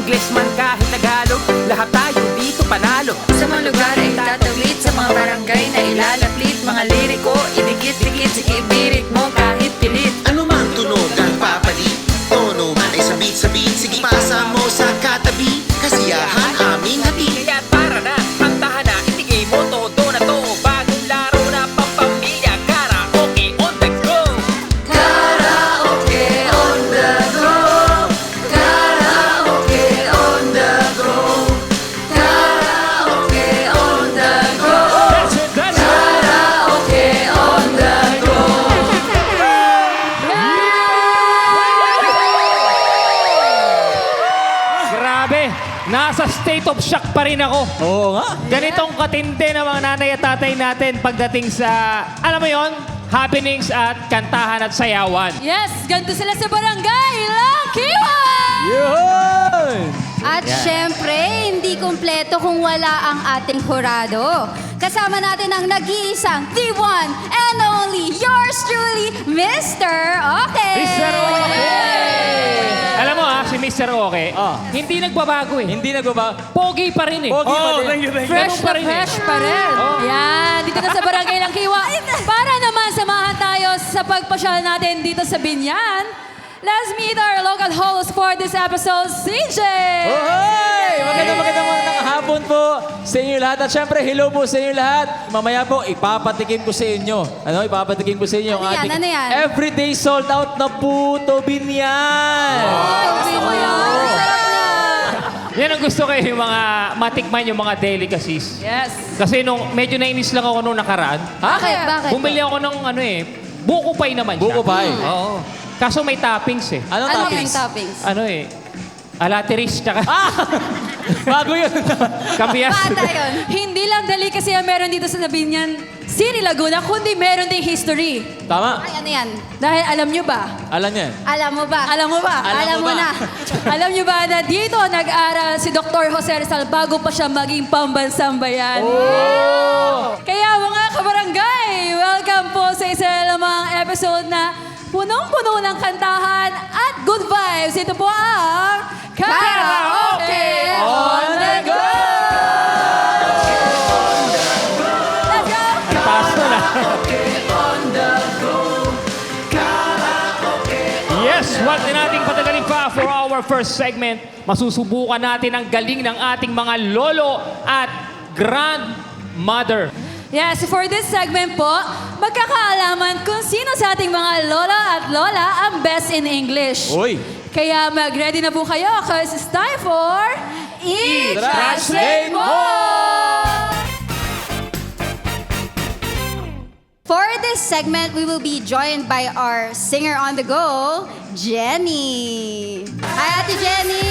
English man kahit Tagalog, lahat tayo dito panalo. Sa mga lugar ay tatawid, sa mga barangay na ilalaplit. Mga liriko, idikit-dikit, sige ibirit mo kahit pilit. Ano mang tunog ang papalit, tono man ay sabit-sabit. Sige pasa mo sa katabi, kasiyahan aming hatid. Kaya para na, kantahan na, itigay mo todo na to. Bagong laro na pampamilya, karaoke on the go. Karaoke on the go. Karaoke on the go. Karaoke on the go. That's it, that's it. Karaoke on the go. Grabe! Nasa state of shock pa rin ako. Oo nga. Ganitong katindi ng mga nanay at tatay natin pagdating sa, alam mo yon, happenings at kantahan at sayawan. Yes, ganito sila sa barangay Langkiwan! Yun! At syempre, hindi kumpleto kung wala ang ating hurado. Kasama natin ang nag-iisang, the one and only, yours truly, Mr. Okay! Mr. Alam mo si Mr. Okay, hindi nagbabago eh. Hindi nagbabago. Pogi pa rin eh. Pogi pa din. Fresh Ganun pa na rin eh. fresh pa rin. Yan, dito na sa barangay Langkiwa. Para naman samahan tayo sa pagpasyal natin dito sa Binyan. Let's meet our local host for this episode, CJ! Ohoy! Magandang hapon po sa inyo lahat. At syempre, hello po sa inyo lahat. Mamaya po, ipapatikim ko sa inyo. Ipapatikim ko sa inyo Ano yan? Ano yan? everyday sold out na puto binyan. Gusto ko yun. Sarap na. Yan ang gusto ko yung mga matikman yung mga delicacies. Yes. Kasi nung medyo nainis lang ako nung nakaraan, Bakit? Bakit? bumili ako ng buko pie naman siya. Buko pie? Oo. Kaso may toppings eh. Anong Ano toppings? yung toppings? Alatiris tsaka Bago yun. kabias. Bata yun. Hindi lang delicacy ang meron dito sa Binyan City, Laguna, kundi meron ding history. Tama. Ay, ano yan? Dahil alam nyo ba? Alam niyan. Alam mo ba? Alam mo ba? Alam mo na. Alam nyo ba na dito nag-aral si Dr. Jose Rizal bago pa siya maging pambansang bayan? Kaya mga kabarangay, welcome po sa isa lamang episode na punong-puno ng kantahan at good vibes. Ito po ang Karaoke on the Go! Let's go! Ang taas nun ah. Yes, wag na nating patagalin pa for our first segment. Masusubukan natin ang galing ng ating mga lolo at grandmother. Yes, for this segment po, magkakaalaman kung sino sa ating mga lola at lola ang best in English. Uy. Kaya mag-ready na po kayo because it's time for I-Translate Mo! For this segment, we will be joined by our singer on the go, Jenny. Hi, Ate Jenny!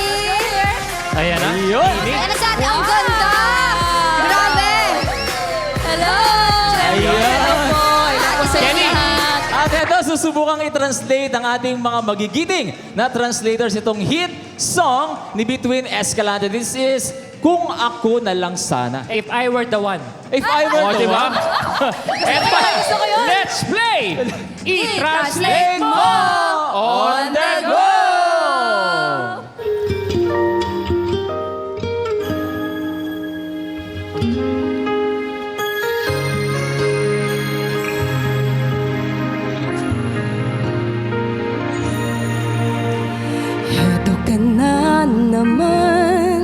Ayan na. Yun. Ayan na sa atin. Ang ganda! Grabe! Hello! Ayan. Hello sa Jenny. lahat. At ito, susubukang i-translate ang ating mga magigiting na translators itong hit song ni Between Escalante. This is Kung Ako Na Lang Sana. If I were the one. If I were O, the diba? one. Gusto ko yun. Let's play! I-translate mo On the go! Heto ka na naman,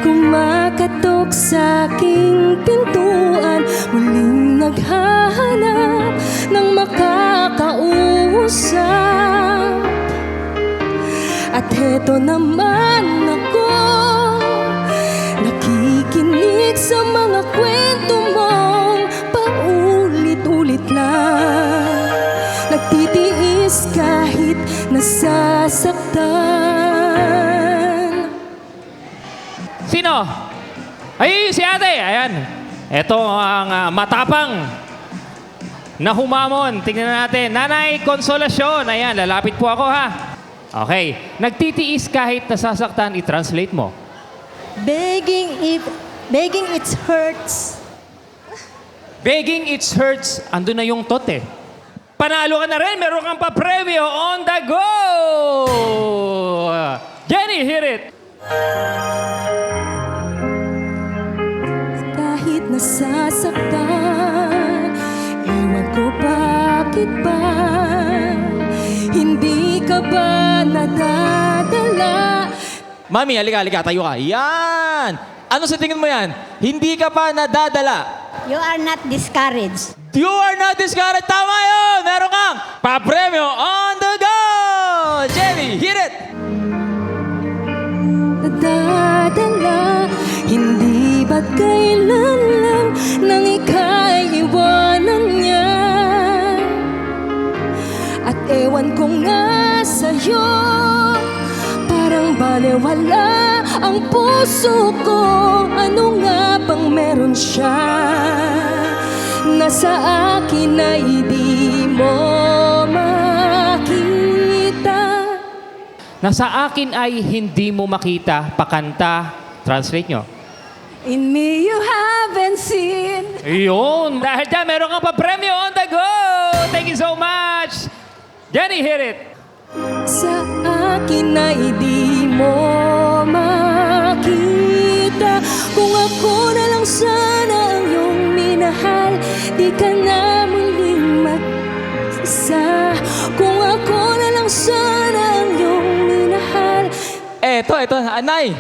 kumakatok sa aking pintuan, muling naghahanap ng makakausap. At heto naman ako, nakikinig sa mga kwento mong paulit-ulit lang. Nagtitiis kahit nasasaktan. Sino? Ay, si ate. Ayan. Ito ang matapang na humamon. Tingnan natin. Nanay Konsolasyon. Ayan, lalapit po ako ha. Okay. Nagtitiis kahit nasasaktan. I-translate mo. Begging it hurts. Begging it hurts. Ando na yung tot eh. Panalo ka na rin. Meron kang pa-premyo on the go! Jenny, hit it! Kahit nasasaktan, ewan ko bakit ba, hindi ka ba nadadala? Mami, halika, tayo ka. Yan! Ano sa tingin mo yan? Hindi ka pa nadadala. You are not discouraged. You are not discouraged. Tama yun! Meron kang papremyo on the go! Jenny, hit it! Nadadala, hindi ba't kailan lang nang ika'y iwanan niya? At ewan ko nga sa'yo, parang balewala ang puso ko. Ano nga bang meron siya na sa akin ay di mo makita? Nasa akin ay hindi mo makita, pakanta. Translate nyo. In me you haven't seen. Yun! Dahil dyan, meron kang pa-premyo on the go! Thank you so much! Jenny, hit it! Sa akin ay di mo makita. Kung ako na lang sana ang iyong minahal, di ka na muling mag-isa. Kung ako na lang sana ang iyong minahal. Eto, Nanay.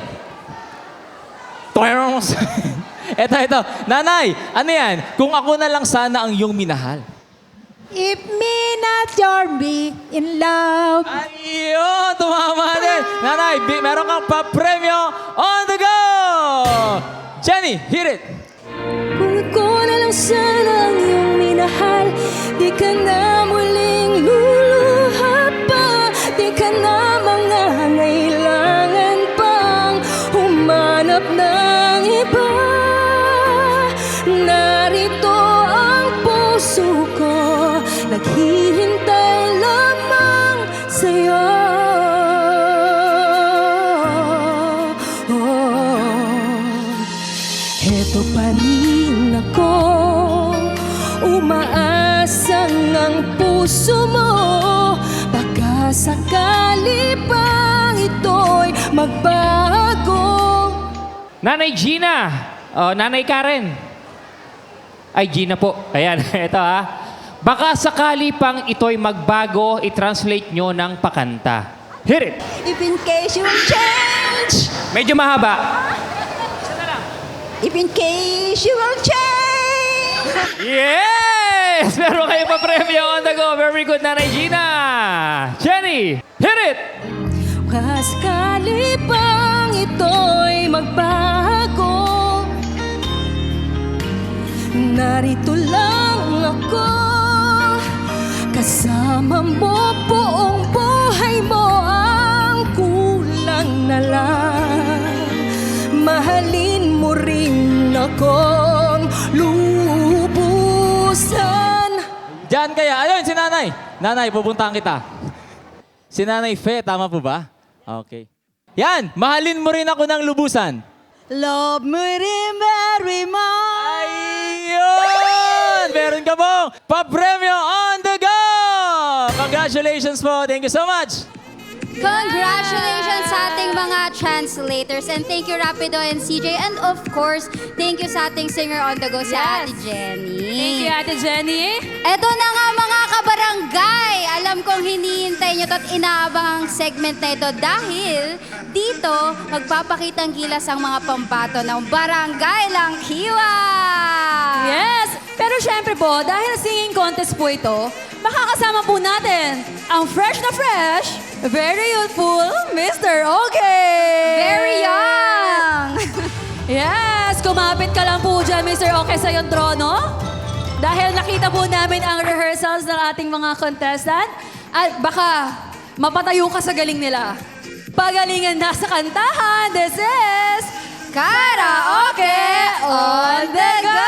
Eto. Nanay, ano yan? Kung ako na lang sana ang iyong minahal. If me not your be in love. Ayun, tumama din. Nanay, meron kang pa-premyo on the go! Jenny, hit it! Kung ako na lang sana ang iyong minahal, di ka na muling luluha pa. Di ka na mangangailangan pang humanap ng iba. Narito ang puso ko, naghihintay lamang sa'yo. Heto pa rin ako, umaasang ang puso mo. Baka sakali pang ito'y magbago. Nanay Gina. Oh, Nanay Karen. Ay, Gina po. Ayan, ito ha. Baka sakali pang ito'y magbago, i-translate nyo ng pakanta. Hit it! If in case you will change, Medyo mahaba. if in case you will change. Yes! Meron kayo pa premyo on the go. Very good, Nanay Gina. Jenny, hit it! Baka sakali pang ito'y magbago, narito lang ako, kasama mo buong buhay mo. Ang kulang na lang, mahalin mo rin akong lubusan. Diyan kaya. Ayun, si Nanay. Nanay, pupuntahan kita. Si Nanay Fe, tama po ba? Okay. Yan, mahalin mo rin ako ng lubusan. Love me rin very much. Ayun! Meron ka pong pa-premyo on the go! Congratulations po. Thank you so much. Congratulations sa ating mga translators. And thank you, Rapido and CJ. And of course, thank you sa ating singer on the go, si Ate Jenny. Thank you, Ate Jenny. Eto na nga mga kabarangay. Alam kong hinihintay nyo at inaabang ang segment na ito dahil dito magpapakitang gilas ang mga pambato ng Barangay Langkiwa. Yes! Pero syempre po, dahil singing contest po ito, makakasama po natin ang fresh na fresh, very youthful, Mr. Okay! Very young! Yes! Kumapit ka lang po dyan, Mr. Okay, sa iyong trono. Dahil nakita po namin ang rehearsals ng ating mga contestant at baka mapatayo ka sa galing nila. Pagalingan na sa kantahan, this is Karaoke on the go!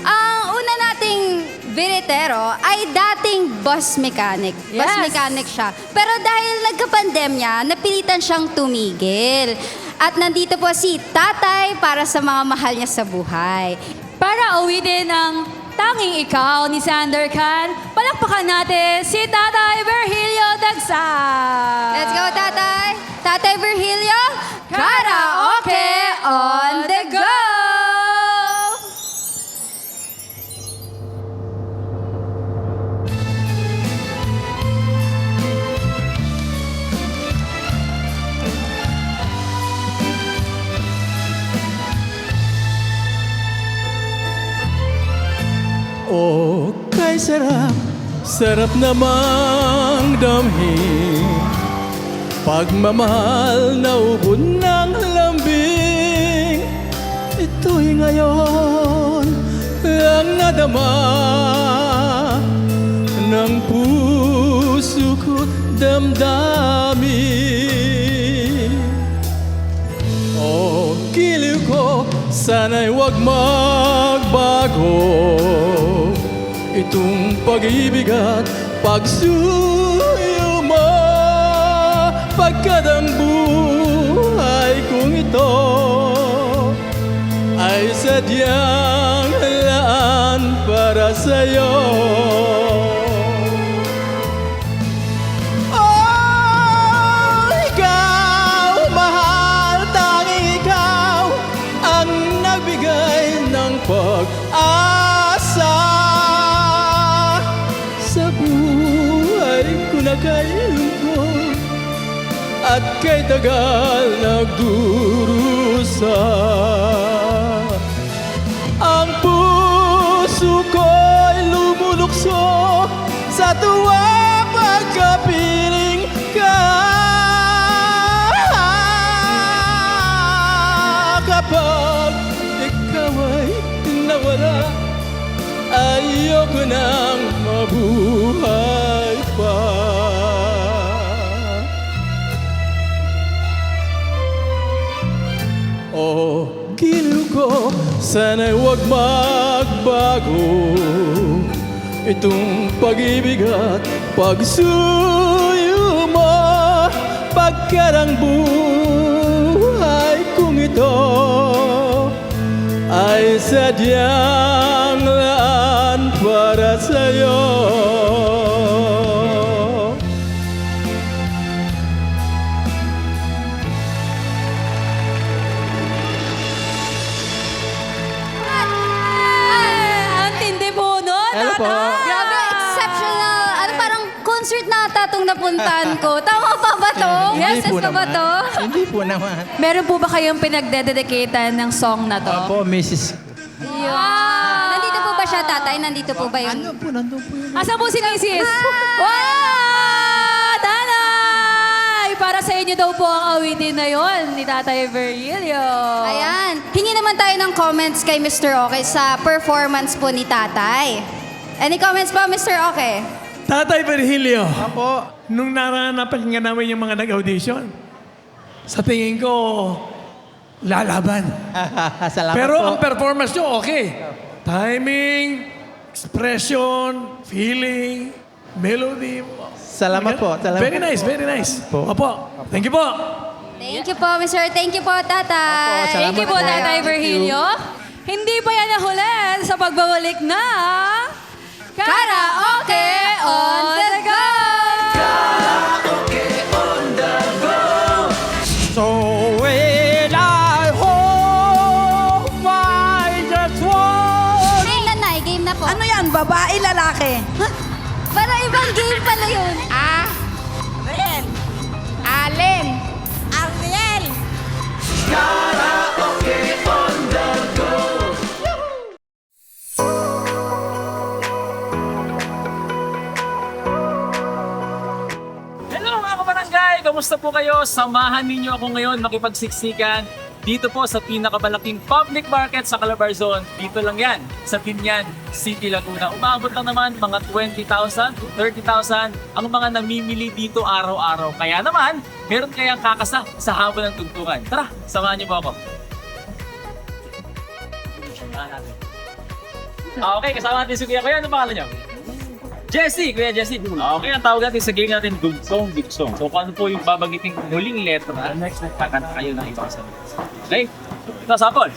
Ang una nating biritero ay dating bus mechanic. Bus Yes. mechanic siya. Pero dahil nagka-pandemya, napilitan siyang tumigil. At nandito po si Tatay para sa mga mahal niya sa buhay. para awitin ang Tanging Ikaw ni Sander Khan. Palakpakan natin si Tatay Virgilio Dagsa. Let's go, Tatay! Tatay Virgilio, karaoke on the go! Oh, kay sarap, sarap namang damhin. Pagmamahal na ubod ng lambing. Ito'y ngayon ang nadama ng puso ko damdamin. Oh, giliw ko, sana'y wag magbago. Itong pag-ibig at pagsuyo mo, pagkat ang buhay kong ito ay sadyang laan para sa'yo. Oh, ikaw, mahal, tanging ikaw ang nagbigay ng pag-asa sa buhay ko na kay lungkot at kay tagal nagdurusa. Ang puso ko'y lumulukso sa tuwa pagkapiling ka. Kapag ikaw ay nawala, ayoko nang mabuhay pa. Oh, giliw ko, sana'y wag magbago. Itong pag-ibig at pagsuyo mo, pagkat ang buhay kong ito ay sadyang laan para sa'yo. Ang tindi po nun, Hello po. Tatay. Grabe, exceptional. Ano, parang concert na tatong napuntahan ko. Tama pa ba to? Yes, po pa ba naman. to? Hindi po naman. Meron po ba kayong pinagdededicatean ng song na to? Opo, Mrs. Yeah. Nandito po ba siya, tatay? Nandito po ba yung... Nandun po yun. Asan po si Mrs.? Wow! Tanay! Para sa inyo daw po ang awitin na yon ni Tatay Virgilio. Ayan. Hingi naman tayo ng comments kay Mr. Okay sa performance po ni tatay. Any comments po, Mr. Okay? Tatay Virgilio, Opo. nung napakinggan namin yung mga nag-audition, sa tingin ko, lalaban. Salamat Pero po. ang performance nyo, okay. Timing, expression, feeling, melody. Salamat po. Salamat Very nice, very nice. Opo. Thank you po. Thank you po, Mr. Thank you po, tatay. Opo, salamat Thank you po, po. Tatay Virgilio. Hindi pa yan nahuli sa pagbabalik na Karaoke on the go! So when I hope I just want... Game na, Nay. Game na po. Ano yan? Babae, lalaki? Para ibang game pala yun. Ariel. Allen. Ariel. Hello mga kabarangay! Kamusta po kayo? Samahan ninyo ako ngayon makipagsiksikan dito po sa pinakamalaking public market sa Calabarzon. Dito lang yan, sa Binyan City, Laguna. Umabot lang naman mga 20,000 to 30,000 ang mga namimili dito araw-araw. Kaya naman, meron kayang kakasa sa habol ng tugtungan. Tara, samahan niyo po ako. Okay, kasama natin si Kuya. Kuya, ano pangalan niyo? Jesse, Kuya Jesse. Okay, ang tawag natin sa game natin, Dugsong. So kung ano po yung babagiting huling letra, next kakanta kayo ng ibang salita. Okay? Ito, sample.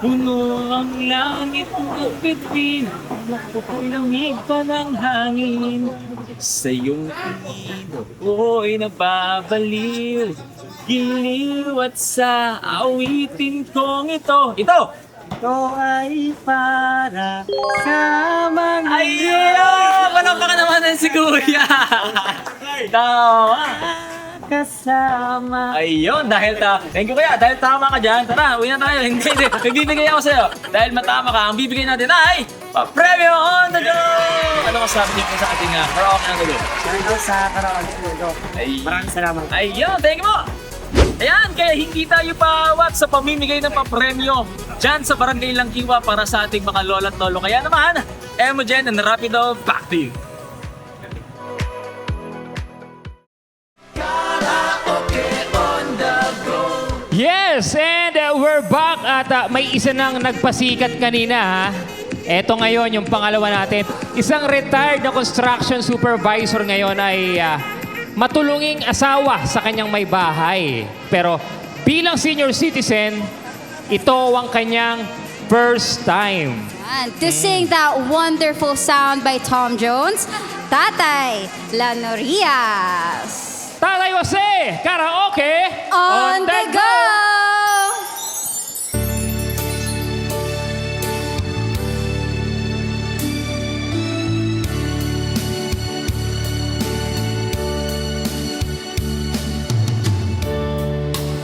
Puno ang langit ng bituin, ako'y lamig pa ng hangin. Sa iyong tingin ako'y nababaliw, giliw at sa awitin kong ito. Ito ay para sa mga... Ayun! Palampakan naman ng si Kuya! Tawa! Kasama. Ayun, thank you Kuya, dahil tama ka dyan. Tara, uwi na tayo. Hindi. Nagbibigay ako sa'yo. Dahil matama ka, ang bibigay natin ay pa-Premyo on the go! Ano ka sabi niyo sa ating karaoke on the go? Salamat sa karaoke on the go. Maraming salamat. Ayun, thank you mo! Ayan, kaya hindi tayo paawat sa pamimigay ng papremyo dyan sa Barangay Langkiwa para sa ating mga lola at lolo. Kaya naman, Emogen and Rapido, back to you. Yes, and we're back at may isa nang nagpasikat kanina ha. Eto ngayon yung pangalawa natin. Isang retired na construction supervisor ngayon ay matulunging asawa sa kanyang may bahay. Pero bilang senior citizen, ito ang kanyang first time. And to sing that wonderful sound by Tom Jones, Tatay Lanorias. Tatay Jose, karaoke On the go!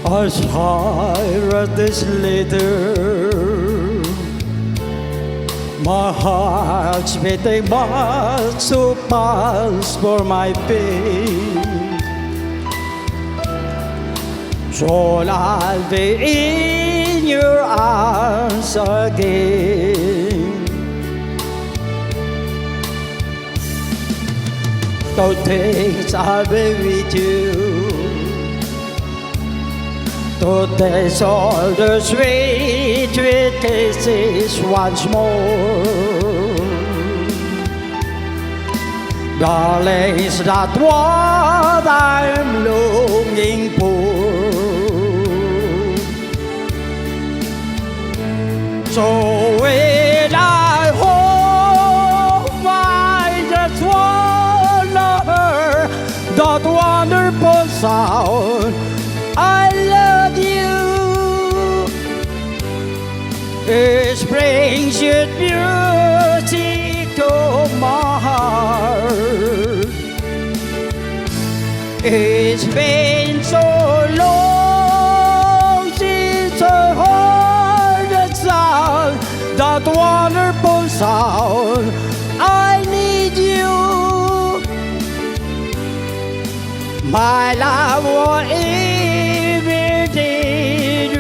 As I read this letter, my heart's beating much too fast for my pain. So I'll be in your arms again. So things I'll be with you to taste all the sweet, sweet kisses once more. Darling, is that what I'm longing for? So when I hope I just wanna hear that wonderful sound, I love you. It brings you music to my heart. It's been so long since I heard that sound, that wonderful sound. I need you. My love, what ever did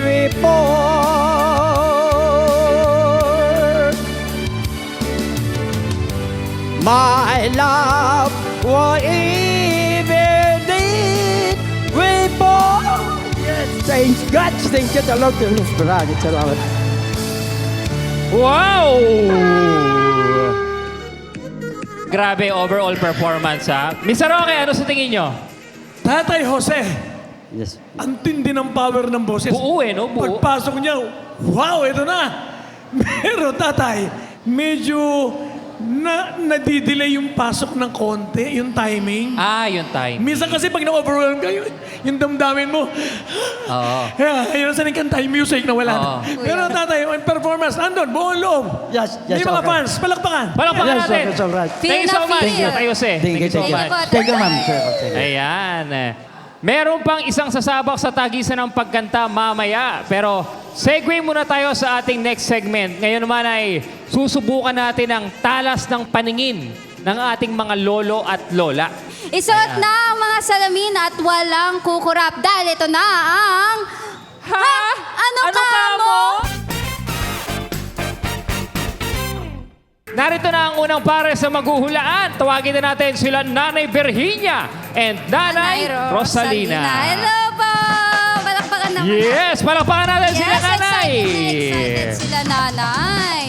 report? My love, what ever did report? Yes, thank God, thank you, Lord. Maraming salamat. Wow! Grabe overall performance ha. Mr. Roque, ano sa tingin nyo? Tatay Jose, Yes. ang tindi ng power ng boses. Buo no? Buo. Pagpasok niya, wow, ito na. Pero tatay, medyo nadidelay yung pasok ng konti, yung timing. Yung time. Minsan kasi pag na-overwhelm ka, yung damdamin mo. Oo. Ayun sa kanta, yung music na wala na. Pero tatay, yung performance, andun, buong loob. Yes, yes, May mga okay. fans, palakpakan. Palakpakan Yes, natin. it's all right. Thank you so much, Tatay Jose. Thank you, so thank you. much. Thank you, ma'am. Sir. Ayan. Meron pang isang sasabak sa tagisan ng pagkanta mamaya. Pero segue muna tayo sa ating next segment. Ngayon naman ay susubukan natin ang talas ng paningin ng ating mga lolo at lola. Isuot na ang mga salamin at walang kukurap dahil ito na ang... Ano ka mo? Narito na ang unang pare sa maghuhulaan. Tawagin na natin sila Nanay Virginia and Nanay Rosalina. Hello po! Palakpakan naman. Yes, palakpakan natin sila Nanay. Excited sila Nanay.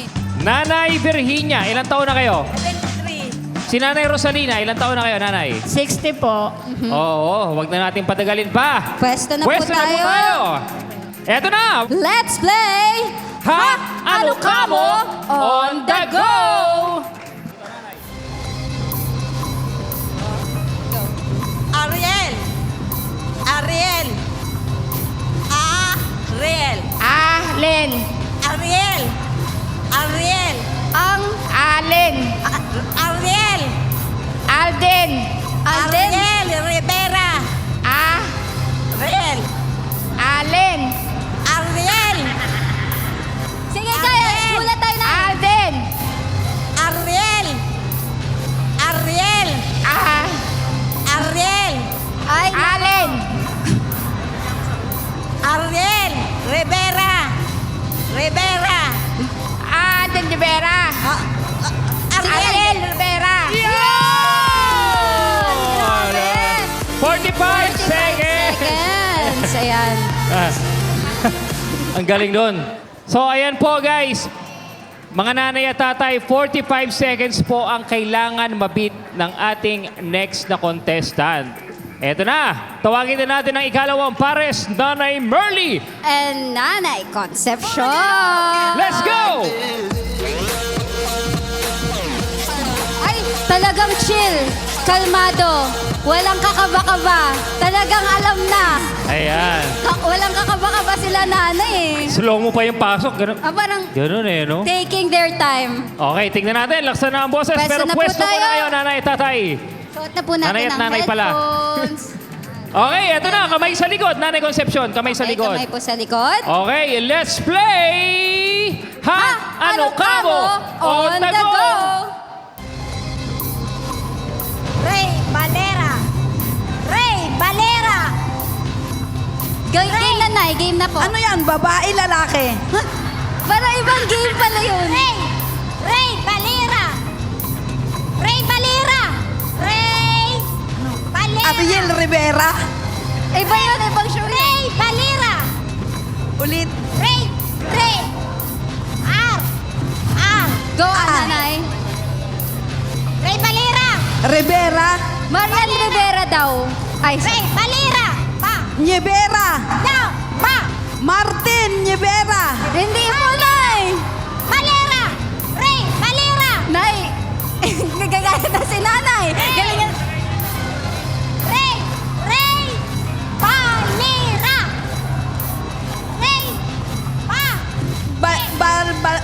Nanay Virginia, ilang taon na kayo? 23. Si Nanay Rosalina, ilang taon na kayo, Nanay? 60 po. Oo, wag na natin patagalin pa. Pwesto na po Pwesto na po tayo. tayo. Eto na! Let's play Ha? Ano ka mo? On the go! Ariel. Ariel. Ariel. Alen. Ariel. Ariel. Ang Alen. Ariel. Alden. Ariel Rivera. Ariel. Alen. Ariel. Sige, kaya. Sulat tayo na. Alden. Ariel. Ariel. Ariel. Ay, Alen. Ariel Rivera. Rivera. Alden Rivera. Ariel Rivera. 45 seconds! seconds. Ayan. Ang galing doon. So, ayan po guys. Mga nanay at tatay, 45 seconds po ang kailangan mabit ng ating next na contestant. Eto na. Tawagin na natin ang ikalawang pares, Nanay Merly. And Nanay Concepcion. Let's go! Ay, talagang chill. Kalmado. Walang kakaba-kaba. Talagang alam na. Ayan. Walang kakaba-kaba sila nanay eh. Slow mo pa yung pasok. Ganun, Parang ganun eh, no? taking their time. Okay, tingnan natin. Laksan na ang boses. Pwesto Pero na po pwesto muna tayo. kayo, nanay at tatay. Suot na po natin Nanay at ang nanay pala. headphones. Okay, eto na. Kamay sa likod. Nanay Concepcion, kamay sa Okay, likod. kamay po sa likod. Okay, let's play! Ha? Ano ka mo? On the go! Ray Valera. Ray Valera. Game na, Nay. Game na po. Ano yan? Babae, lalaki? Parang ibang game pala yun. Ray Valera. Ray Valera. Ray Valera. Ariel Rivera. Iba yun, ibang show. Ray Valera. Ulit. Ray. Go, Nanay. Ray Valera. Rivera. Marian Rivera daw. Ay, Ray Valera. Pa. Nyevera. Now. Pa. Martin Nyevera. hindi po, Nay. Valera. Ray Valera. Nay, gagaya na si Nanay. Galing. Ray Valera. Ray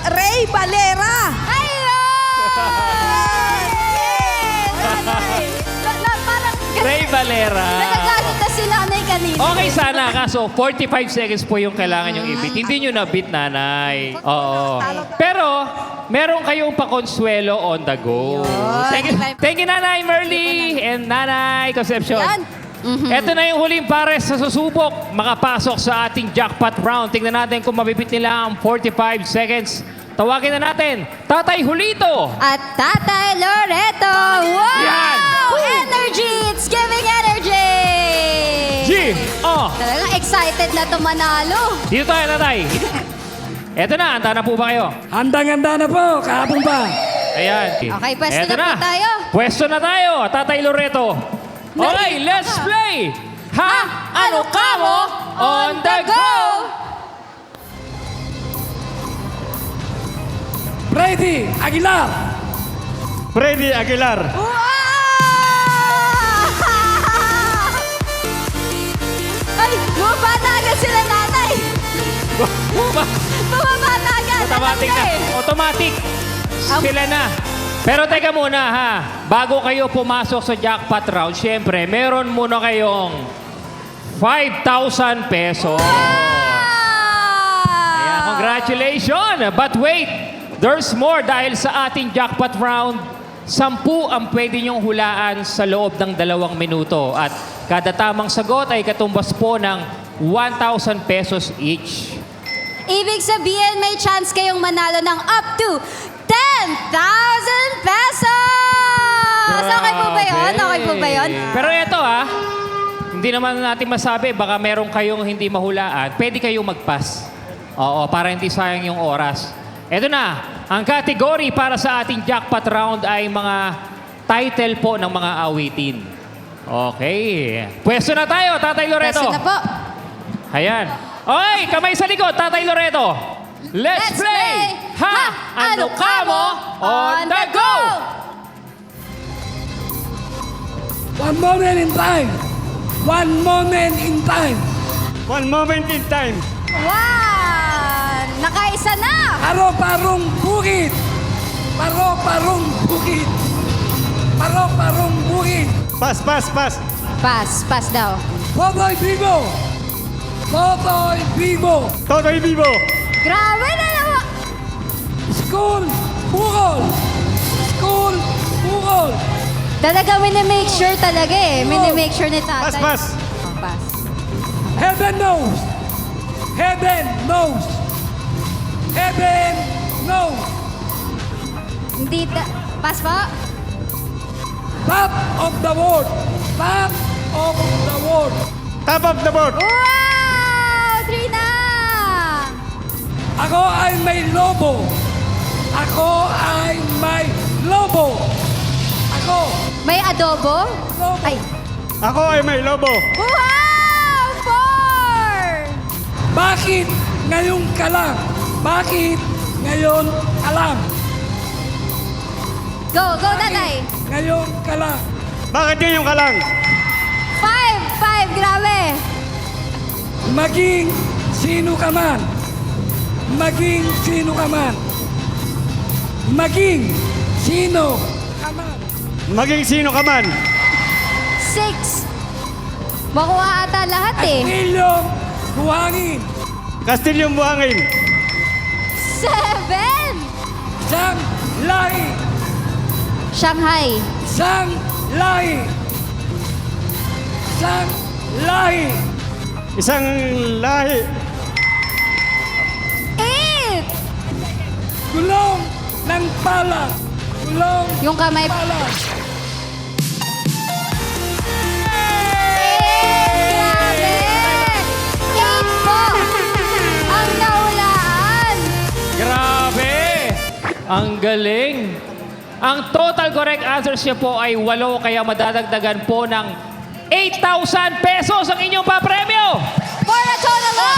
Ray Valera. Parang Ray Valera. nagagalit na si Nanay kanina. Okay sana, kaso 45 seconds po yung kailangan yung i-beat. Hindi nyo na-beat, nanay. Oo. Pero, meron kayong pakonsuelo on the go. Thank you, Nanay Merly and Nanay Concepcion. Yan. Ito na yung huling pares sa susubok makapasok sa ating jackpot round. Tingnan natin kung mabibit nila ang 45 seconds. Tawagin na natin, Tatay Julito. At Tatay Loreto. Wow! Yan. Energy! It's giving energy! Talagang excited na to manalo. Dito tayo, Tatay. Eto na, handa na po ba kayo? Handang-handa na po, kahapon pa. Ayan. Okay, pwesto Eto na po tayo. Pwesto na tayo, Tatay Loreto. Okay, let's play! Ha? Ano ka mo? On the go! Freddy Aguilar. Freddy Aguilar. Ay, bumabata agad sila nanay. Bumabata agad. Automatic na. Automatic. Ang- Sila na. Pero teka muna ha. Bago kayo pumasok sa jackpot round, syempre, meron muna kayong 5,000 pesos. Ayan, congratulations! But wait, there's more dahil sa ating jackpot round, 10 ang pwede niyong hulaan sa loob ng 2 minuto. At kada tamang sagot ay katumbas po ng 1,000 pesos each. Ibig sabihin, may chance kayong manalo ng up to 10,000 pesos! Okay po ba yun? Okay po ba yun? Pero eto hindi naman natin masabi, baka meron kayong hindi mahulaan, pwede kayong mag-pass. Oo, para hindi sayang yung oras. Eto na, ang category para sa ating jackpot round ay mga title po ng mga awitin. Okay. Pwesto na tayo, Tatay Loreto. Pwesto na po. Ayan. Okay, kamay sa likod, Tatay Loreto. Let's play! Ha! Ano ka mo? On the go! One moment in time. One moment in time. One moment in time. Wow! Nakaisa na! Paro-parong bukid. Paro-parong bukid. Paro-parong bukid. Pass, pass, pass. Pass daw. Totoy Vivo. Totoy Vivo. Totoy Vivo. Grabe na naman! School Bukol. School Bukol. Talaga, minimake sure talaga eh. Minimake sure ni tatay. Pass, pass. Oh, pass. Heaven knows. Heaven knows. Heaven knows. Hindi pass po. Top of the world. Top of the world. Top of the board. Wow! 3 na! Ako ay may lobo. Ako ay may lobo. Ako. May adobo? Lobo. Ay. Ako ay may lobo. Wow! 4! Bakit ngayon ka lang? Bakit ngayon ka lang? Go, tatay. Ngayon ka lang. Bakit ngayon ka lang? 5, grabe. Maging sino ka man. Maging sino ka man. Maging sino ka man. Maging sino ka man. 6. Makuha ata lahat eh. Kastilyong buhangin. Kastilyong buhangin. 7. Sang lahi. Shanghai. Sang lahi. Sang lahi. Isang lahi. 8. Gulong ng palad. Gulong Yung kamay. palad. Grabe! 8 po. Ang nahulaan. Grabe! Ang galing! Ang total correct answers niya po ay 8, kaya madadagdagan po ng 8,000 pesos ang inyong papremyo! For a total of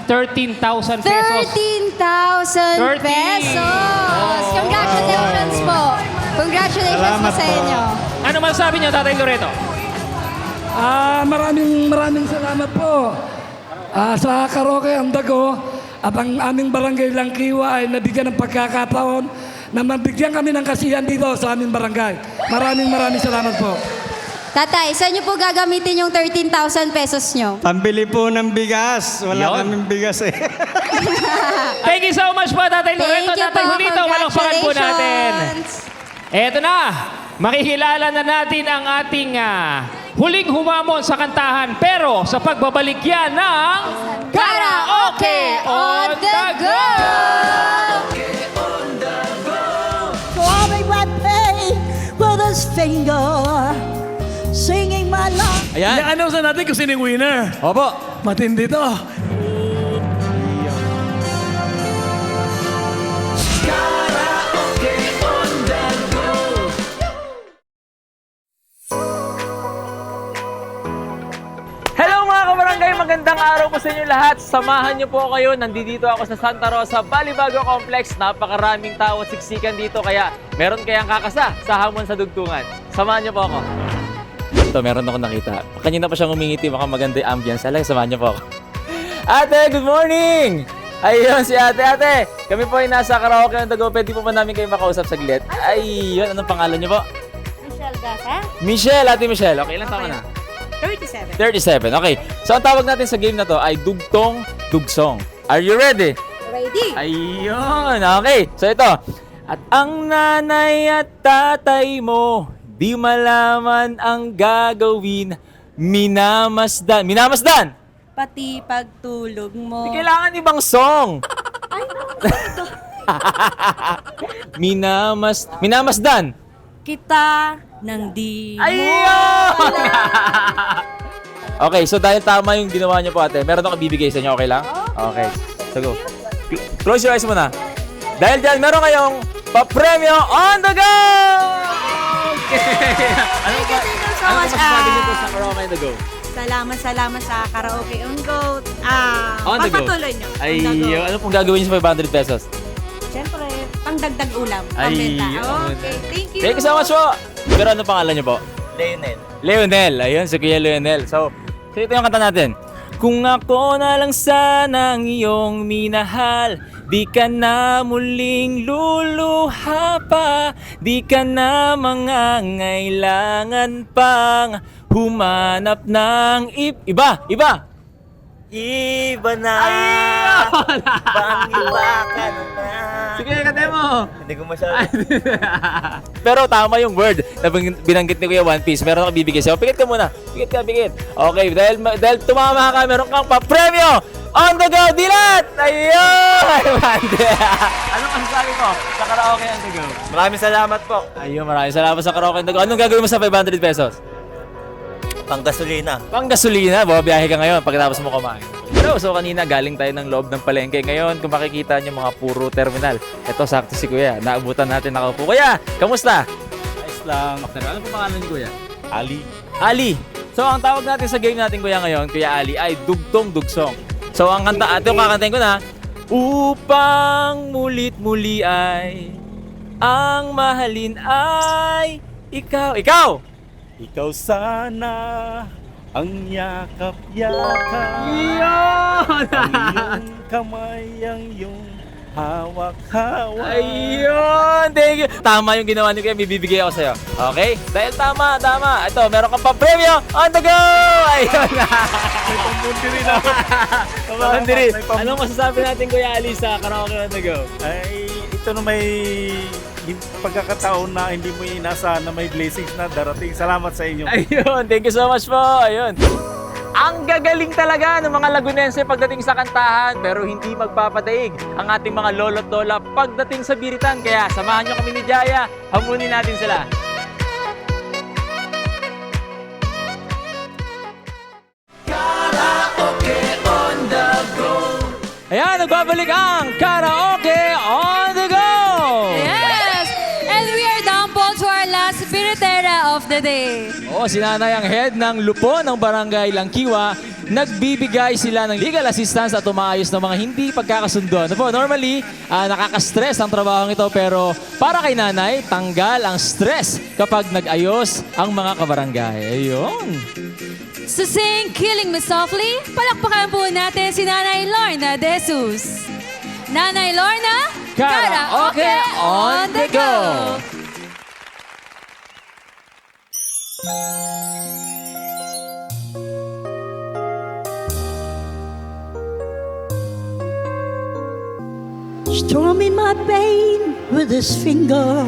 13,000 pesos. 13,000 13. pesos. Congratulations po. Congratulations Salamat po sa po. inyo. Ano masasabi niyo, Tatay Loreto? Maraming salamat po sa Karaoke ang Dago at ang aming barangay Langkiwa ay nabigyan ng pagkakataon na mabigyan kami ng kasiyahan dito sa aming barangay. Maraming salamat po. Tatay, saan niyo po gagamitin yung 13,000 pesos niyo? Pambili po ng bigas. Wala Yun. kaming bigas eh. Thank you so much po, Tatay Loreto, Thank you Tatay po. Julito. Palakpakan po natin. Congratulations. Eto na, makikilala na natin ang ating huling humamon sa kantahan. Pero sa pagbabalik yan ng Karaoke on the Go! Throbbing my pain with his finger, singing my love. Ayan. I-announce na natin kung sino yung winner. Opo. Matindi to. Hello mga kabarangay! Magandang araw po sa inyo lahat. Samahan niyo po kayo. Nandito ako sa Santa Rosa, Balibago Complex. Napakaraming tao at siksikan dito. Kaya meron kayang kakasa sa hamon sa dugtungan. Samahan niyo po ako. Ito, meron ako nakita. Kanina pa siyang umingiti. Baka maganda yung ambience. Alay, samahan niyo po ako. Ate, good morning! Ayun, si ate. Ate, kami po ay nasa Karaoke on the Go. Pwede po ba namin kayo makausap saglit? Ayun, anong pangalan niyo po? Michelle Gasa, Michelle, Ate Michelle. Okay, ilang taon na? 37. 37. Okay. So, ang tawag natin sa game na to ay Dugtong Dugsong. Are you ready? Ready? Ayun. Okay. So, ito. At ang nanay at tatay mo, di malaman ang gagawin, minamasdan. Minamasdan! Pati pagtulog mo. Di kailangan ibang song. Minamasdan. Kita ng di mo. Ayun! Okay, so dahil tama yung ginawa niyo po ate, meron akong ibibigay sa inyo, okay lang? Okay. So go. Close your eyes muna. Dahil dyan, meron kayong papremyo on the go! Okay! Ano ba masasabi niyo po sa Karaoke on the Go? Salamat sa Karaoke on Go. On the go. Pagpatuloy nyo. Ay, On the go. ano pong gagawin sa 500 pesos? Siyempre, pangdagdag ulam. Ay, Pambenta. Okay, thank you. Thank you so much po. Pero ano pangalan niyo po? Leonel. Leonel. Ayun, si Kuya Leonel. So ito yung kanta natin. Kung ako na lang sana ang iyong minahal, di ka na muling luluha pa, di ka na mangangailangan pang humanap ng iba. Iba na. Bang iba ka na. Sige, kante mo. Hindi ko masyado. Pero tama yung word na binanggit ni Kuya One Piece. Meron akong bibigay sa'yo. Pikit ka muna. Pikit. Okay, dahil tumama ka, meron kang pa-premyo. On the go, Dilat! Ayun! Anong masasabi mo sa Karaoke on the go? Maraming salamat po. Ayun, maraming salamat sa Karaoke on the go. Anong gagawin mo sa 500 pesos? Panggasolina. Panggasolina, bumabiyahe ka ngayon pagkatapos mo kumain. So kanina galing tayo ng loob ng palengke. Ngayon, kung makikita nyo mga puro terminal. Ito, sakto si Kuya. Naabutan natin nakaupo. Kuya, kamusta? Ayos lang. Ano po pangalan ni Kuya? Ali. Ali. So ang tawag natin sa game natin Kuya ngayon, Kuya Ali, ay Dugtong Dugsong. So ang kanta, ito yung kakantahin ko na. Upang mulit-muli ay ang mahalin ay ikaw. Ikaw sana ang yakap-yakap. Yun! Ang iyong kamay, ang iyong hawak-hawak. Ayun! Thank you! Tama yung ginawa niyo kaya may bibigay ako sa'yo. Okay? Dahil tama. Ito, meron kang pa-premyo on the go! Ayun na! May pambundiri na. Pambundiri. Anong masasabi natin Kuya Ali sa Karaoke on the go? Ay, ito na may pagkakataon na hindi mo inaasahan na may blessings na darating. Salamat sa inyo. Ayun! Thank you so much po! Ayun! Ang gagaling talaga ng mga Lagunense pagdating sa kantahan pero hindi magpapadaig ang ating mga lolo't lola pagdating sa biritan. Kaya samahan nyo kami ni Jaya, hamunin natin sila. Karaoke on the go. Ayan, nagbabalik ang Karaoke on the go. Yes! And we are down po to our last biritera of the day. Si nanay ang head ng lupo ng barangay Langkiwa. Nagbibigay sila ng legal assistance at umaayos ng mga hindi pagkakasundo. Normally, nakaka-stress ang trabaho ito pero para kay nanay, tanggal ang stress kapag nag-ayos ang mga kabarangay. Ayun. So sing Killing Me Softly, palakpakan po natin si Nanay Lorna De Jesus. Nanay Lorna, Karaoke on the go! Strumming my pain with his finger,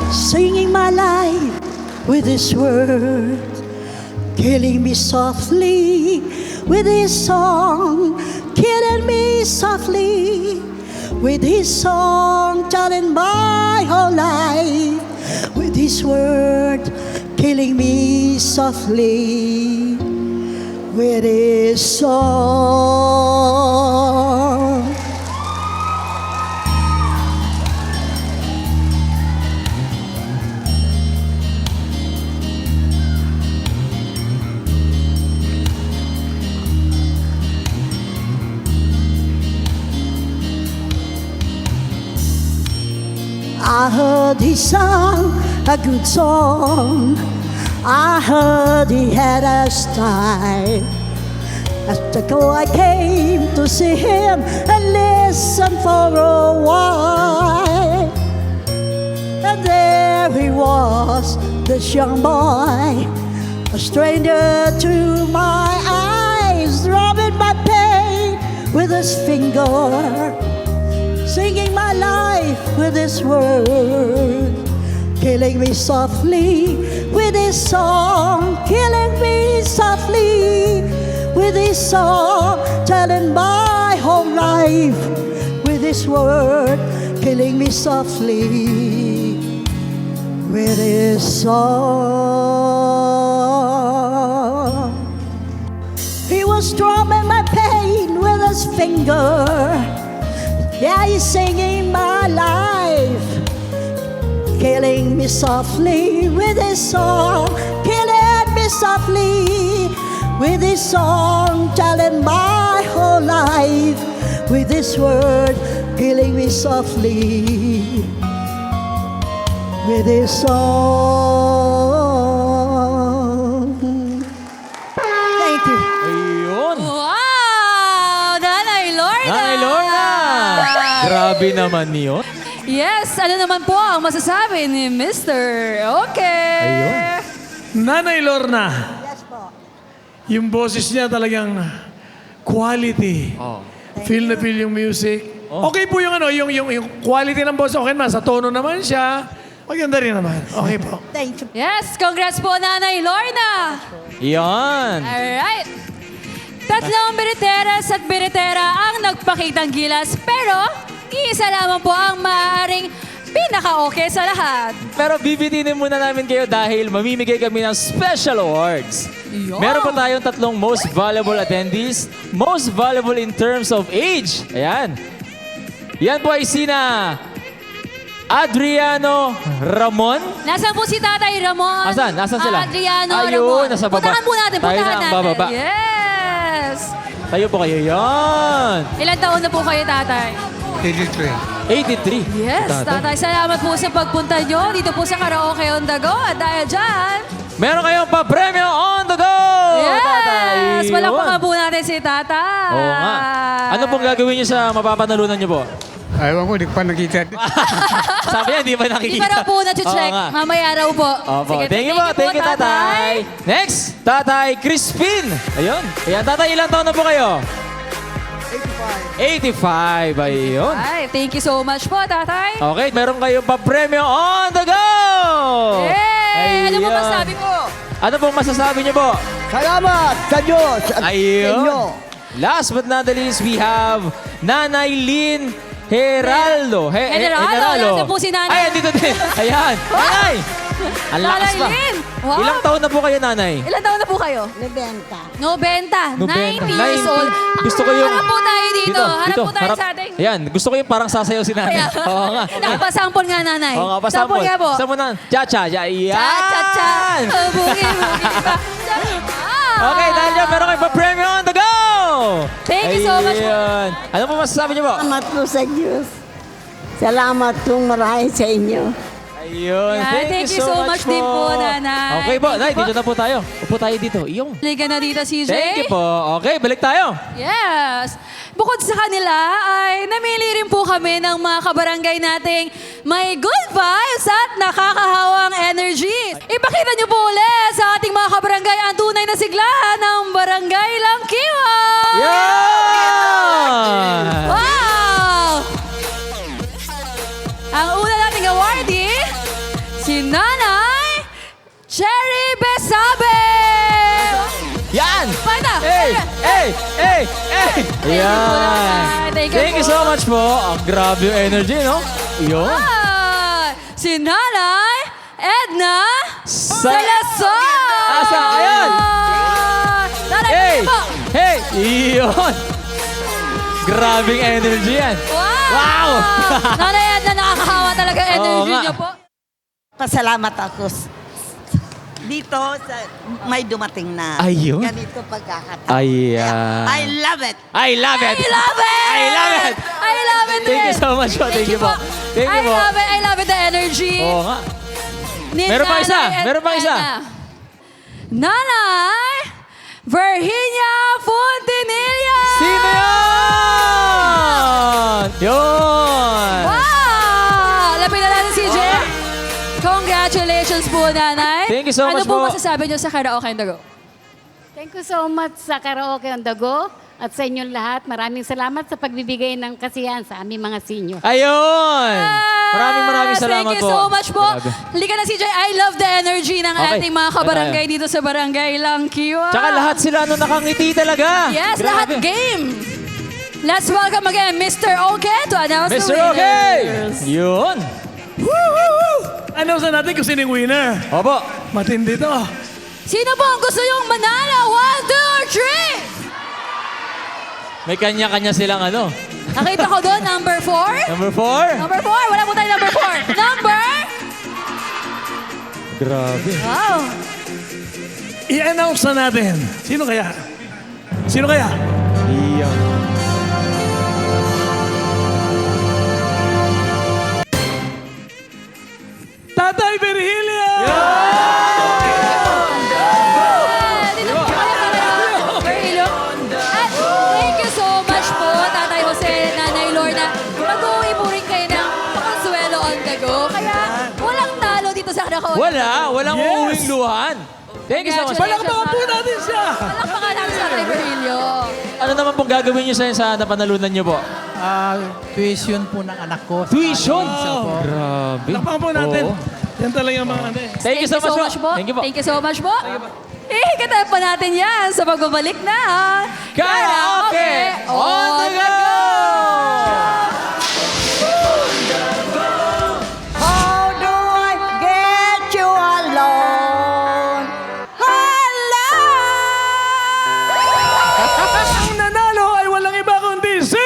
singing my life with his words, killing me softly with his song, killing me softly with his song, telling my whole life with his word, killing me softly with his song. I heard he sang a good song. I heard he had a style. As the go I came to see him and listen for a while. And there he was, this young boy, a stranger to my eyes, drumming my pain with his finger, singing my life with his word, killing me softly with his song, killing me softly with his song, telling my whole life with his word, killing me softly with his song. He was drumming my pain with his finger. Yeah, he's singing my life, killing me softly with his song, killing me me softly with this song, telling my whole life. With this word, healing me softly. With this song. Thank you. Ayun. Wow! Nanay Lorna! Nanay Lorna! Grabe naman yun. Yes, ano naman po ang masasabi ni Mr. Okay. Ayun. Nanay Lorna. Yung boses niya talagang quality. Feel na feel yung music. Okay po yung ano, yung quality ng boses. Okay naman, sa tono naman siya. Maganda rin naman. Okay po. Thank you. Yes, congrats po Nanay Lorna! Yan. Alright. Tatlong biriteras at biritera ang nagpakitang gilas, pero isa lamang po ang maaaring pinaka-okay sa lahat. Pero bibitinin muna namin kayo dahil mamimigay kami ng special awards. Meron pa tayong tatlong most valuable attendees. Most valuable in terms of age. Ayan. Yan po ay sina Adriano Ramon. Nasaan po si Tatay Ramon? Asan? Nasaan sila? Adriano Ayun, Ramon. nasa baba. Puntahan po natin. Tayo Puntahan na ang natin. bababa. Yes! Tayo po kayo. Yan. Ilan taon na po kayo, Tatay? 83. Yes, Tatay. Salamat po sa pagpunta nyo dito po sa Karaoke on the Go. At dahil dyan, Meron kayong pa-premyo on the go! Tatay. yes! Palakpakan po natin si Tatay. Oo nga. Ano pong gagawin niyo sa mapapanalunan niyo po? Ayaw ko, di pa nakita. Sabi niya, di ba Di nakikita? pa raw po na-check. Oo nga. Mamaya raw po. Opo. Sige, Thank you po. Thank you, Tatay. Next, Tatay Crispin. Ayun. Ayan, Tatay, ilang taon na po kayo? 85. Ayun. Ay, thank you so much po, Tatay. Okay, meron kayong pa-premyo on the go! Yay! Ano po Ayan. masabi ko? Ano pong masasabi niyo po? Salamat sa Diyos at sa inyo. Ayun. Last but not the least, we have Nanay Lynn Heraldo. Heraldo. Nasaan po si Nanay? Ay, andito din. Ayan. Nanay! Ang lakas Nanay pa. Lynn! Wow. Ilang taon na po kayo, Nanay? Ilan taon na po kayo? 90. 90. 90 years 90. old. Gusto ko yung... Harap po tayo dito. Harap po tayo harap. sa ating... Ayan, gusto ko yung parang sasayaw si Nanay. Kaya, Oo nga. nakapasampon nga, Nanay. Oo nga, pasampol. Sampon nga po. Sampol na. Cha-cha. Ayan. Cha-cha-cha. Oh, bugi-bugi pa. Okay, dahil dyan, meron kayo pa-premyo on the go! Thank you so much po. Ayan. Ano po masasabi niyo po? Salamat po sa Diyos. Salamat po marami sa inyo. Ayun. Yan, thank you so much din po, Nanay. Okay po, Nay, Thank you dito na po tayo. Upo tayo dito. Iyong. Liga na dito, CJ. Thank you po. Okay, balik tayo. Yes. Bukod sa kanila, ay namili rin po kami ng mga kabarangay nating may good vibes at nakakahawang energy. Ipakita niyo po ulit sa ating mga kabarangay ang tunay na sigla ng Barangay Langkiwa. Yeah! Wow! Ang una nating awardee, si Nanay Cherry Besabe. Yan! Paita! Hey! Hey! Hey! Hey! you po, Nanay. Thank you Thank you po. so much po. Ang grabe yung energy, no? Yun. Ah, si Nanay Edna Sa- Salazar! Asa? Ayan! Nanay, Hey! po! Hey! Iyon! Grabing energy yan. Wow! Nanay Edna, nakakahawa talaga ang energy Oo nga. niyo po. Pasalamat ako dito sa may dumating na Ayun. ganito pagkakataon. Ayan. I love it. I love it! I love it! I love it! I love it Thank you din. so much po. Thank you po. Thank you I po. love it. I love it, the energy. Oo nga. Ni Meron pa Nanay isa. Meron pa isa. Edna. Nanay Virginia Fontanilla! Sino yan? Yun! Wow! Lapitan natin si CJ. Congratulations po, Nanay. Thank you so ano much po po. masasabi niyo sa Karaoke on the Go? Thank you so much sa Karaoke on the Go at sa inyong lahat. Maraming salamat sa pagbibigay ng kasiyahan sa aming mga senior. Ayun! Maraming salamat Thank you po. so much po. Grabe. Halika na, CJ. I love the energy ng Okay. ating mga kabarangay dito sa Barangay Langkiwa. Tsaka lahat sila nakangiti talaga. Yes, Grabe. lahat game. Let's welcome again Mr. Okay to announce Mr. the Okay! winners. Yun! Ano sa natin kung sino yung winner? Opo. Matindi to. Sino po ang gusto yung manalo? 1, 2, or 3? May kanya-kanya silang ano. Nakita ko doon, number 4. Number 4. Number 4. Wala po tayo number 4. Number? Grabe. Wow. i-announce na natin. Sino kaya? Sino kaya? Tatay Virgilio! Dito po kayo, Virgilio. At thank you so much po, Tatay Jose, Nanay Lorna. Mag-uwi po rin kayo ng Pakonsuelo on the go. Kaya walang talo dito sa Karakoy. Walang uuwing luhan. Thank you so much. Palakpakan po natin siya! Palakpakan natin sa Tatay Virgilio. Ano naman pong gagawin niyo sa napanalunan niyo po? Tuition po ng anak ko. Tuition? Po. Grabe. Palakpakan po natin. Yan talaga yung mga ano eh. Thank you so much po. Thank you so much po. Ikikita pa natin yan sa pagbabalik na Karaoke on the go! How do I get you alone? Hello! Ang nanalo ay walang iba kundi si...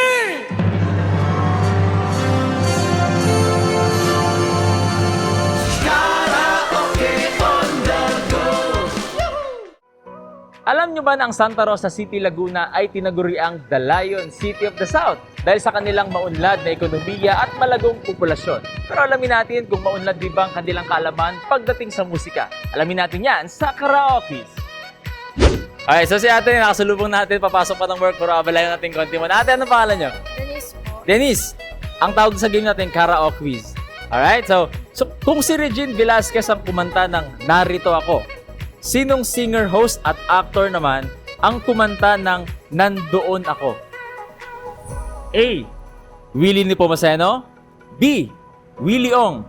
Alam nyo ba na ang Santa Rosa City, Laguna ay tinaguriang The Lion City of the South dahil sa kanilang maunlad na ekonomiya at malagong populasyon. Pero alamin natin kung maunlad din ba ang kanilang kaalaman pagdating sa musika. Alamin natin yan sa Karaoke. Okay, so si ate, nakasalubong natin, papasok pa ng work, pero abalayan natin konti mo. Ate, anong pangalan nyo? Denise po. Denise, ang tawag sa game natin, Karaoke Quiz. Alright, so kung si Regine Velasquez ang kumanta ng Narito Ako, sinong singer, host at actor naman ang kumanta ng Nandoon Ako? A. Willie Nepomuceno, B. Willie Ong,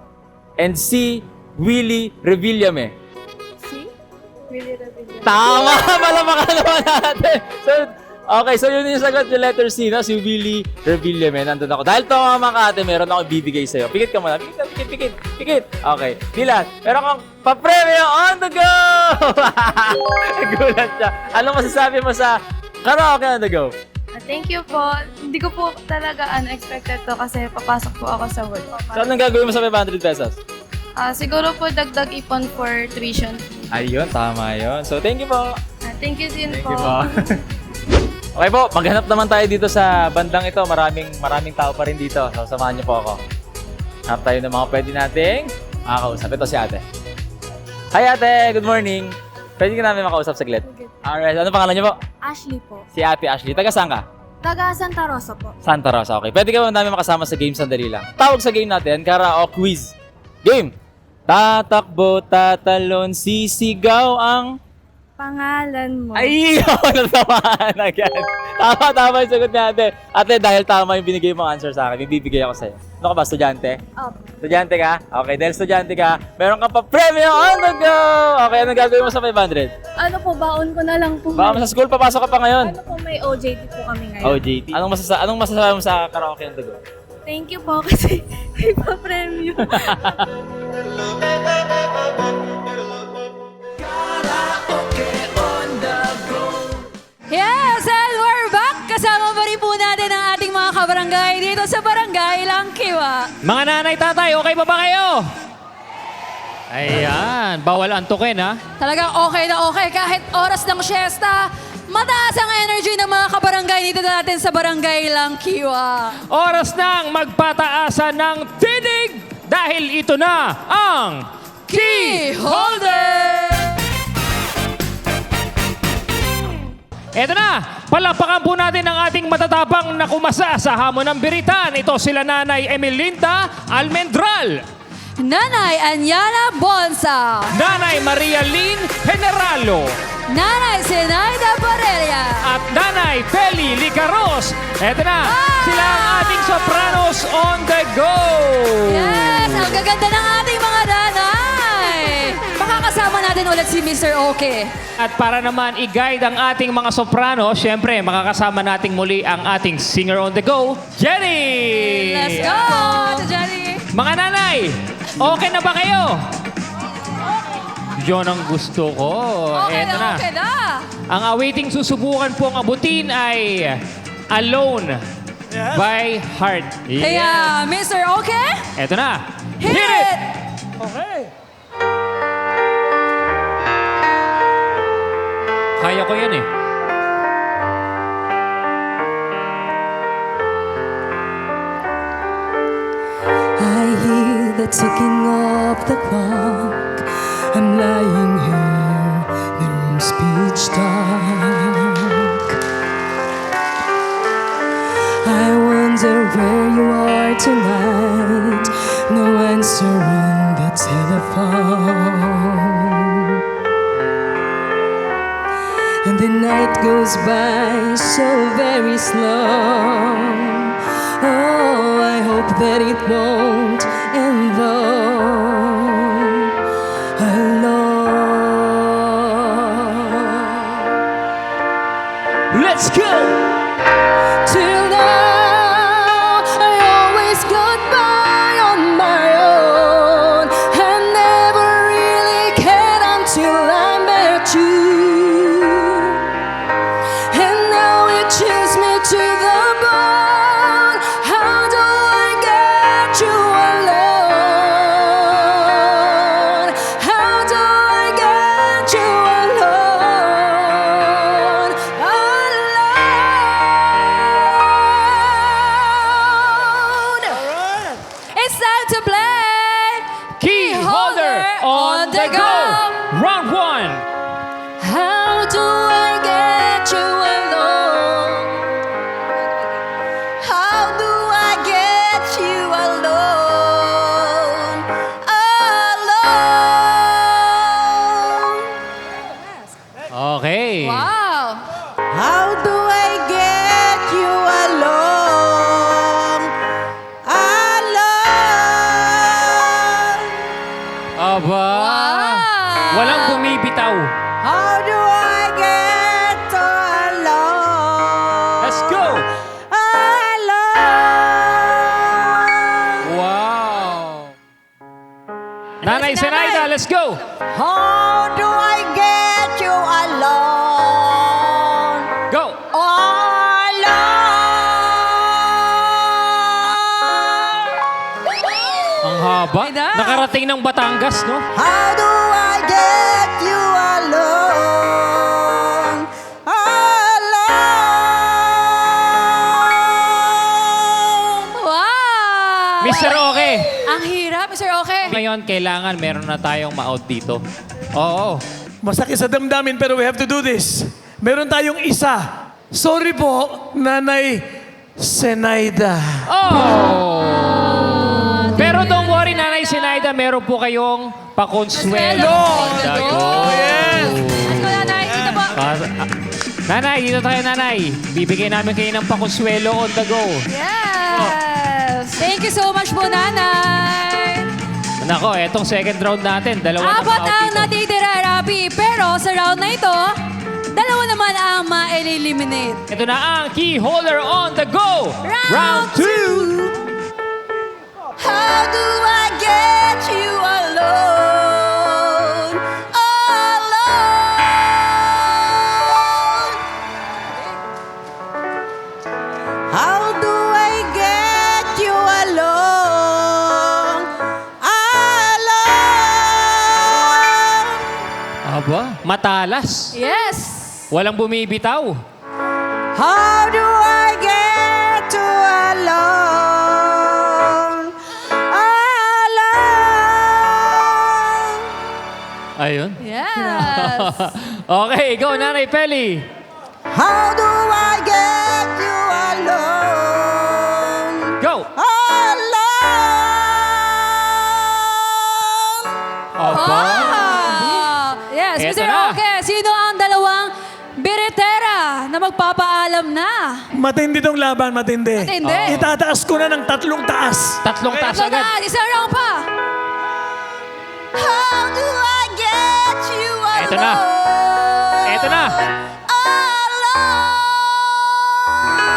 and C. Willie Revillame. Si? Willie Revilla. Tama! Malapakan naman natin! So yun yung sagot yung letter C, no? Si Willie Revillame. Nandun ako. Dahil tumama ka ate, meron akong bibigay sa'yo. Pikit ka muna. Pikit. Okay. Dilan, meron kang pa-premyo on the go! Nagulat siya. Anong masasabi mo sa Karaoke on the go? Thank you po. Hindi ko po talaga unexpected to kasi papasok po ako sa work. So anong gagawin mo sa 500 pesos? Siguro po dagdag ipon for tuition. Ayun, tama yun. So thank you po. Thank you din Thank po. you po. Okay po, maghanap naman tayo dito sa bandang ito. Maraming tao pa rin dito. So samahan niyo po ako. Hanap tayo ng mga pwede nating makakausap. Ito si ate. Hi ate, good morning. Pwede ka namin makausap saglit? Alright, ano pangalan niyo po? Ashley po. Si Ate Ashley. Taga saan ka? Taga Santa Rosa po. Santa Rosa, okay. Pwede ka ba namin makasama sa game sandali lang? Tawag sa game natin, Karaoke Quiz. Game! Tatakbo, tatalon, sisigaw ang... Pangalan mo. Ay! Natamaan agad. Tama yung sagot ni ate. Ate, dahil tama yung binigay mong answer sa akin, bibigay ako sa'yo. Ano ka ba, estudyante? Opo. Estudyante ka? Okay, dahil estudyante ka, meron ka pa premyo on the go! Okay, anong gagawin mo sa 500? Ano po, baon ko na lang po. Baka sa school, papasok ka pa ngayon. Ano po, may OJT po kami ngayon. OJT. Anong masasabi mo sa Karaoke on the go? Thank you po kasi may pa-premyo. Yes, and we're back. Kasama pa rin po natin ang ating mga kabarangay dito sa Barangay Langkiwa. Mga nanay, tatay, okay pa ba kayo? Ayan, bawal antukin ha. Talagang okay na okay kahit oras ng siesta. Mataas ang energy ng mga kabarangay dito natin sa Barangay Langkiwa. Oras nang magpataasan ng tinig dahil ito na ang Key Holder! Eto na, palapakan po natin ang ating matatapang na kumasa sa hamon ng biritan. Ito sila Nanay Emelinda Almendral. Nanay Anyala Bonsa. Nanay Maria Lynn Generalo. Nanay Zenaida Barrelia. At Nanay Feli Licaros. Eto na, sila ang ating sopranos on the go. Yes, ang gaganda ng ating mga nanay. Makakasama natin ulit si Mr. Oke. At para naman i-guide ang ating mga soprano, syempre makakasama nating muli ang ating singer on the go, Jenny! Let's go, Jenny! Mga nanay, okay na ba kayo? Yun ang gusto ko. Okay Eto na, okay na. Ang awaiting susubukan pong abutin ay Alone by Heart. Kaya, Mr. Oke, Eto na. hit it! Okay. ko yan eh. I hear the ticking of the clock. I'm lying here, the room's pitch dark. I wonder where you are tonight. No answer on the telephone. And the night goes by so very slow. Oh, I hope that it won't end alone. Let's go! Till now, I always got by on my own. I never really cared until I met you. And now it chills me to the bone. How do I get you alone? How do I get you alone? Alone. It's time to play Key holder on the go! Round 1. How do I get you alone? How do I get you alone? Alone. Okay. Wow! How do I get you alone? Alone. Aba. Walang bumibitaw. How do I get to alone? Let's go! Alone. Wow! Nanay Zenaida, let's go! How do I get you alone? Go! Alone. Ang haba. Nakarating ng Batangas, no? How do I get you alone? Alone. Wow! Mr. Okay. Ang hirap, Mr. Okay. Ngayon, kailangan meron na tayong ma-out dito. Oo. Masakit sa damdamin pero we have to do this. Meron tayong isa. Sorry po, Nanay Zenaida. Oh! Pero don't worry, Nanay Zenaida, meron po kayong pakonsuelo. Yes! Let's go, nanay. Dito po. Nanay, dito tayo, Nanay. Bibigyan namin kayo ng pakonsuelo on the go. Yes! Thank you so much po, nanay. Nako, etong second round natin. Dalawa na Apat ma-out ang dito. natitira, Rapi. Pero sa round na ito, dalawa naman ang ma-eliminate. Ito na ang key holder on the go. Round 2. How do I get you alone? Alone. How do I get you alone? Alone. Aba, matalas. Yes! Walang bumibitaw. How do I get to alone? Alone. Ayun. Yes! Okay, go, Nanay Peli. How do I get you alone? Go. Alone. Aba. Yes, Eto Mr. na. Okay. Sino ang dalawang biretera na magpapaalam na? Matindi tong laban, matindi. Matindi. Itataas ko na ng 3 taas. Tatlong taas So agad. na, isang round pa. How do I get you alone? Eto na. Eto na.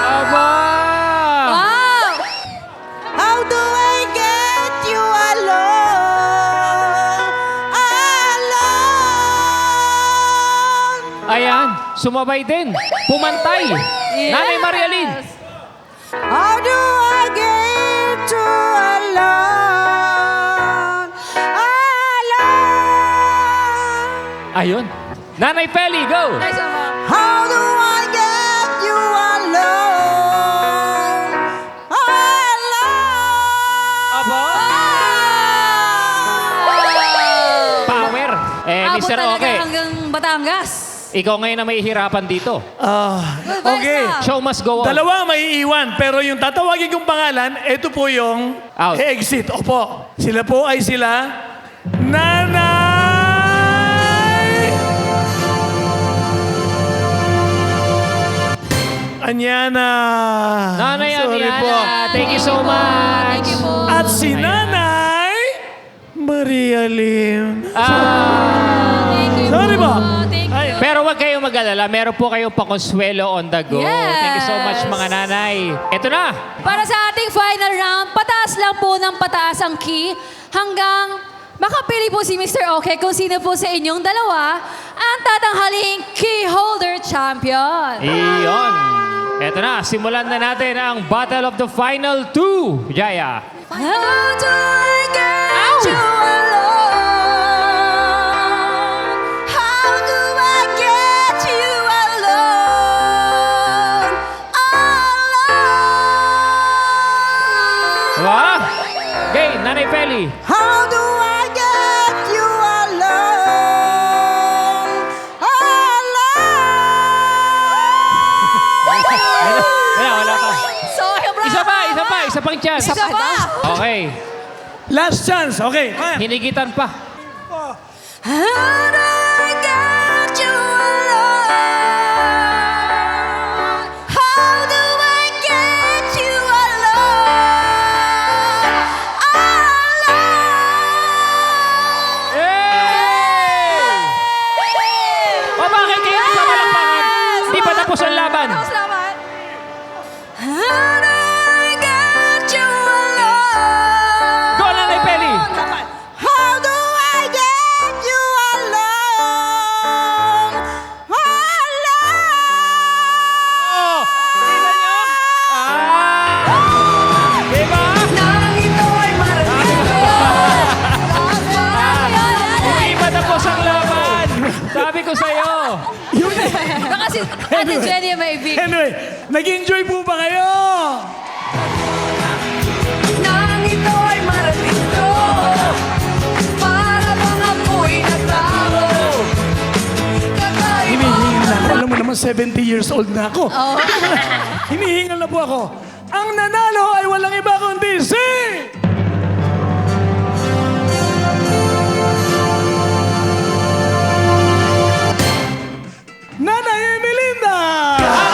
Aba. Wow! How do I get you alone? Alone. Ayan, sumabay din. Pumantay. Nanay Marialyn. How do I get to alone? Alone. Ayun. Nanay Peli, go. Nice one. umabot Mr. talaga Okay. hanggang Batangas. Ikaw ngayon na may hihirapan dito. Okay. Show must go on. Dalawa may iiwan, pero yung tatawagin kong pangalan, ito po yung Out. exit. Opo. Sila po ay sila, Nanay! Anyana. Nanay Sorry Aniana, po. thank you so much. Thank you po. At si Nanay Maria Lim. Thank you Sorry po. Thank you. Pero wag kayong mag-alala, meron po kayong pakonsuelo on the go. Yes. Thank you so much mga nanay. Ito na. Para sa ating final round, pataas lang po ng pataas ang key hanggang makapili po si Mr. Okay kung sino po sa inyong dalawa ang tatanghaling key holder champion. Iyon. Ito na, simulan na natin ang Battle of the Final 2. Jaya. How do I get you alone? How do I get you alone? Alone. Wow. Okay, Nanay Feli. How do I get you alone? Wala pa. Sobra! Isa pang chance. Isa pa! Okay. Last chance. Okay. Hinigitan pa. How do I get you alone? How do I get you alone? O bakit kayo di pa malakpakan? Di pa tapos ang laban. How do I get you alone? Go, Nanay Feli. How do I get you alone? Oh, tingnan nyo. Diba? Hindi pa tapos ang laban. Sabi ko sa'yo. Baka si Ate Jenny may big. Anyway, nag-enjoy po ba kayo? Nang ito'y marating ko, para bang ako'y naglaho. Hinihingal na ako. Alam mo naman, 70 years old na ako. Hinihingal na po ako. Ang nanalo ay walang iba kundi si... Nanay Emelinda! Thank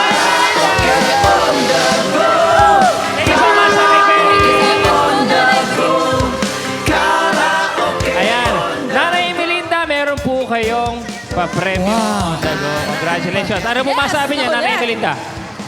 you so much, Nanay Feli. Ayan. Nanay Melinda, meron po kayong pa-premyo. Congratulations. Ano po masabi niya, Nanay Melinda?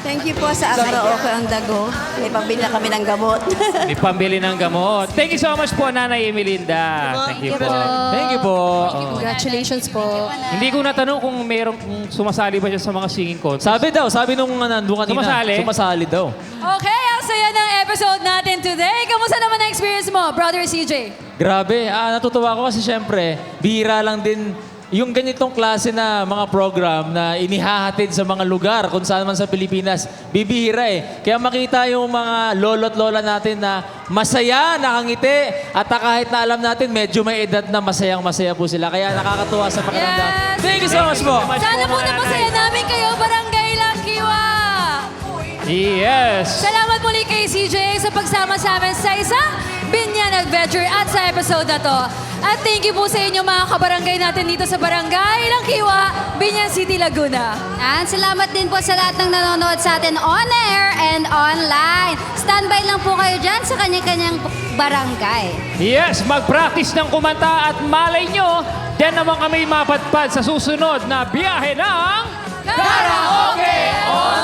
Thank you po sa karaoke ang dago. May pambili na kami ng gamot. May pambili ng gamot. Thank you so much po, Nanay Melinda. Thank you po. Thank you po. Congratulations po. Hindi ko natanong kung mayroong kung sumasali ba siya sa mga singing contest. Sabi nung nandun kanina. Sumasali daw. Okay, ang saya ng episode natin today. Kamusta naman ang experience mo, Brother CJ? Grabe, natutuwa ako kasi syempre, bihira lang din yung ganitong klase na mga program na inihahatid sa mga lugar kung saan man sa Pilipinas, bibihira eh. Kaya makita yung mga lolo't lola natin na masaya, nakangiti, at kahit na alam natin medyo may edad na masayang-masaya po sila. Kaya nakakatuwa sa pakiramdam. Yes. Thank you so much po. Sana po napasaya namin kayo, Barangay Langkiwa. Yes. Salamat muli kay CJ sa pagsama sa amin sa isang Binyan Adventure at sa episode na to. At thank you po sa inyo mga kabarangay natin dito sa Barangay Langkiwa, Binyan City, Laguna. And salamat din po sa lahat ng nanonood sa atin on air and online. Standby lang po kayo dyan sa kanya-kanyang barangay. Yes, mag-practice ng kumanta at malay nyo, diyan naman kami mapadpad sa susunod na biyahe ng Karaoke on